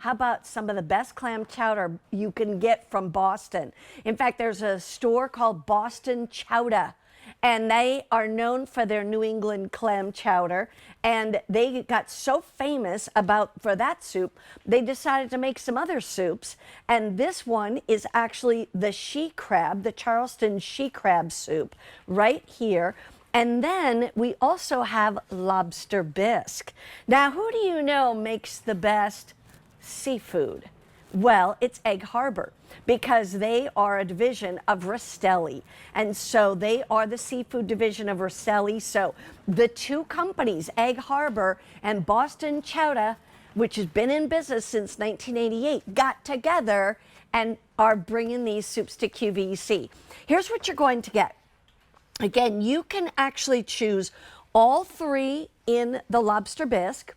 how about some of the best clam chowder you can get from Boston? In fact, there's a store called Boston Chowder, and they are known for their New England clam chowder. And they got so famous for that soup, they decided to make some other soups. And this one is actually the she crab, the Charleston she crab soup, right here. And then we also have lobster bisque. Now, who do you know makes the best seafood? Well, it's Egg Harbor, because they are a division of Rastelli. And so they are the seafood division of Rastelli. So the two companies, Egg Harbor and Boston Chowder, which has been in business since 1988, got together and are bringing these soups to QVC. Here's what you're going to get. Again, you can actually choose all three in the lobster bisque,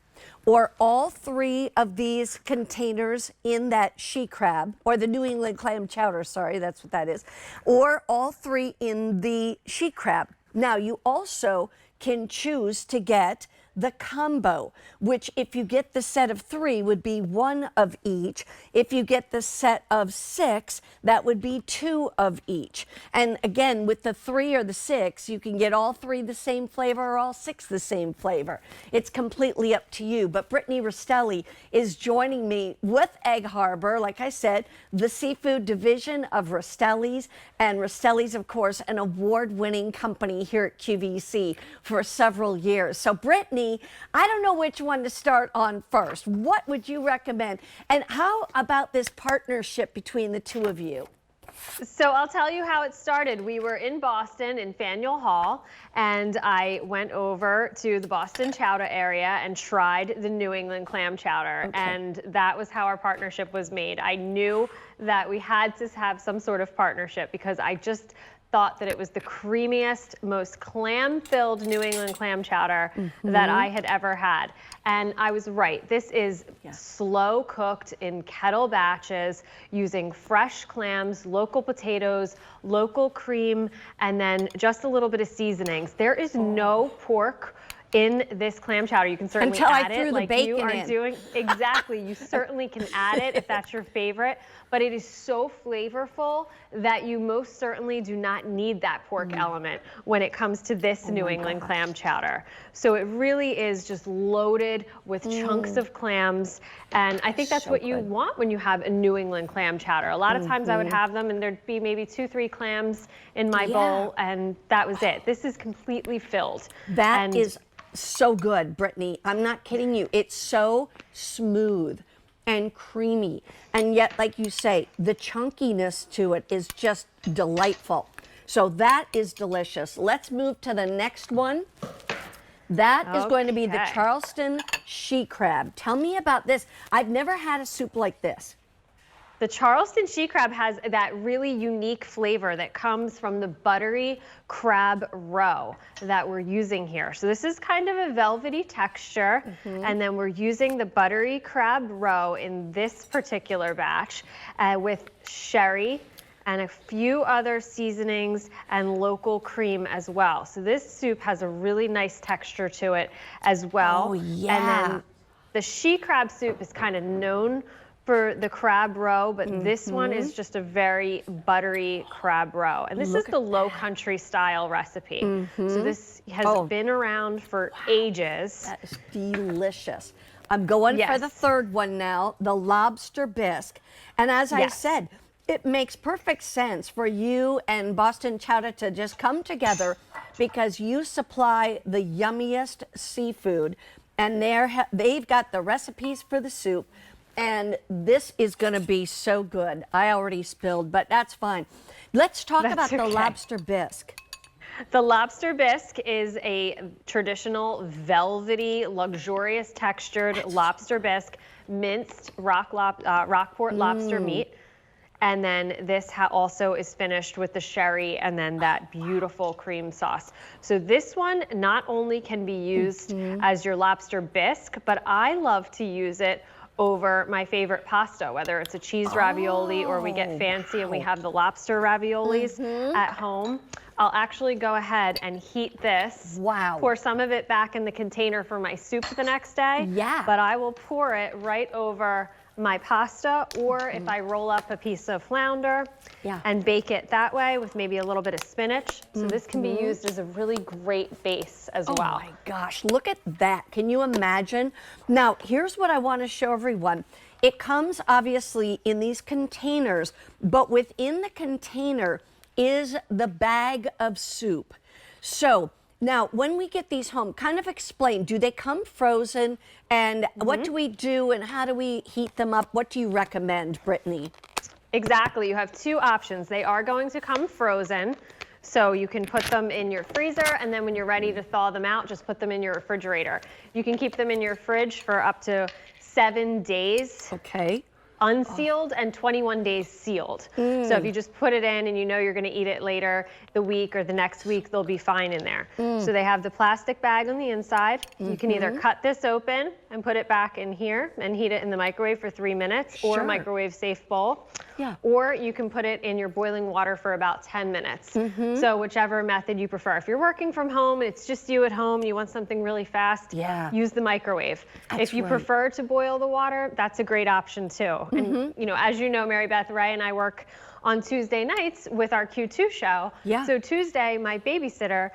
or all three of these containers in that she crab, or the New England clam chowder, sorry, that's what that is, or all three in the she crab. Now, you also can choose to get the combo, which if you get the set of 3 would be 1 of each. If you get the set of 6, that would be 2 of each. And again, with the 3 or the 6, you can get all 3 the same flavor or all 6 the same flavor. It's completely up to you. But Brittany Rastelli is joining me with Egg Harbor, like I said, the seafood division of Rastelli's. And Rastelli's, of course, an award-winning company here at QVC for several years. So Brittany, I don't know which one to start on first. What would you recommend? And how about this partnership between the two of you? So I'll tell you how it started. We were in Boston in Faneuil Hall, and I went over to the Boston Chowder area and tried the New England clam chowder. Okay. And that was how our partnership was made. I knew that we had to have some sort of partnership because I just thought that it was the creamiest, most clam-filled New England clam chowder that I had ever had. And I was right. This is slow cooked in kettle batches using fresh clams, local potatoes, local cream, and then just a little bit of seasonings. There is no pork in this clam chowder. You can certainly add it like you are doing. Exactly. You certainly can add it if that's your favorite, but it is so flavorful that you most certainly do not need that pork element when it comes to this New England clam chowder. So it really is just loaded with chunks of clams, and I think that's what you want when you have a New England clam chowder. A lot of times I would have them and there'd be maybe 2-3 clams in my bowl, and that was it. This is completely filled. That is so good, Brittany. I'm not kidding you. It's so smooth and creamy. And yet, like you say, the chunkiness to it is just delightful. So that is delicious. Let's move to the next one. That is going to be the Charleston she crab. Tell me about this. I've never had a soup like this. The Charleston she crab has that really unique flavor that comes from the buttery crab roe that we're using here. So this is kind of a velvety texture, and then we're using the buttery crab roe in this particular batch with sherry and a few other seasonings and local cream as well. So this soup has a really nice texture to it as well. Oh, yeah. And then the she crab soup is kind of known for the crab roe, but this one is just a very buttery crab roe. And this is the low country style recipe. So this has been around for ages. That is delicious. I'm going for the third one now, the lobster bisque. And as I said, it makes perfect sense for you and Boston Chowder to just come together because you supply the yummiest seafood, and they've got the recipes for the soup. And this is going to be so good. I already spilled, but that's fine. Let's talk about the lobster bisque. The lobster bisque is a traditional velvety, luxurious textured lobster bisque, minced Rockport lobster meat. And then this also is finished with the sherry and then that beautiful cream sauce. So this one not only can be used as your lobster bisque, but I love to use it over my favorite pasta, whether it's a cheese ravioli or we get fancy and we have the lobster raviolis at home. I'll actually go ahead and heat this. Wow. Pour some of it back in the container for my soup the next day. Yeah. But I will pour it right over my pasta, or if I roll up a piece of flounder Yeah. and bake it that way with maybe a little bit of spinach. So this can be used as a really great base as well. Oh my gosh, look at that. Can you imagine? Now, here's what I want to show everyone. It comes obviously in these containers, but within the container is the bag of soup. So now, when we get these home, kind of explain, do they come frozen? And what do we do and how do we heat them up? What do you recommend, Brittany? Exactly. You have two options. They are going to come frozen. So you can put them in your freezer, and then when you're ready to thaw them out, just put them in your refrigerator. You can keep them in your fridge for up to 7 days. Okay. Unsealed and 21 days sealed. So if you just put it in and you know you're going to eat it later the week or the next week, they'll be fine in there. So they have the plastic bag on the inside. You can either cut this open and put it back in here and heat it in the microwave for 3 minutes, or Sure. a microwave safe bowl. Yeah. Or you can put it in your boiling water for about 10 minutes. So whichever method you prefer. If you're working from home, it's just you at home, you want something really fast, Yeah. use the microwave. That's If you right. prefer to boil the water, that's a great option too. And you know, as you know, Mary Beth, Ray and I work on Tuesday nights with our Q2 show. Yeah. So Tuesday, my babysitter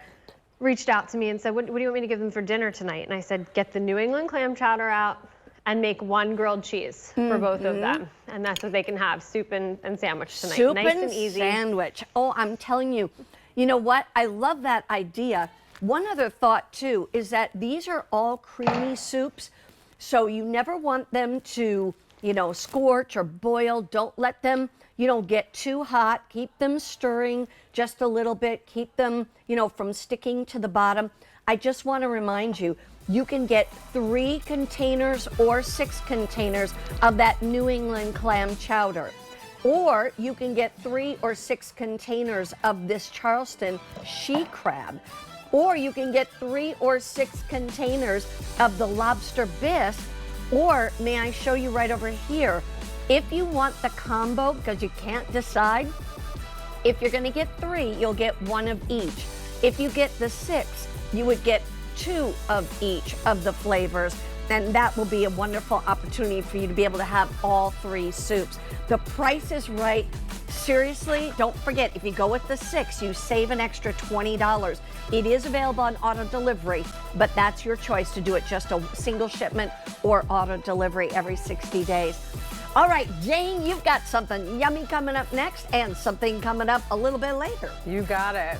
reached out to me and said, what do you want me to give them for dinner tonight? And I said, get the New England clam chowder out and make 1 grilled cheese for both of them. And that's what they can have, soup and sandwich tonight. Soup Nice and and easy. sandwich. Oh, I'm telling you, you know what? I love that idea. One other thought too is that these are all creamy soups, so you never want them to, you know, scorch or boil. Don't let them, you know, get too hot. Keep them stirring just a little bit. Keep them, you know, from sticking to the bottom. I just want to remind you, you can get 3 containers or 6 containers of that New England clam chowder. Or you can get 3 or 6 containers of this Charleston she crab. Or you can get 3 or 6 containers of the lobster bisque. Or may I show you right over here, if you want the combo, because you can't decide, if you're going to get 3, you'll get 1 of each. If you get the 6, you would get 2 of each of the flavors, and that will be a wonderful opportunity for you to be able to have all 3 soups. The price is right. Seriously, don't forget, if you go with the 6, you save an extra $20. It is available on auto delivery, but that's your choice to do it just a single shipment or auto delivery every 60 days. All right, Jane, you've got something yummy coming up next and something coming up a little bit later. You got it.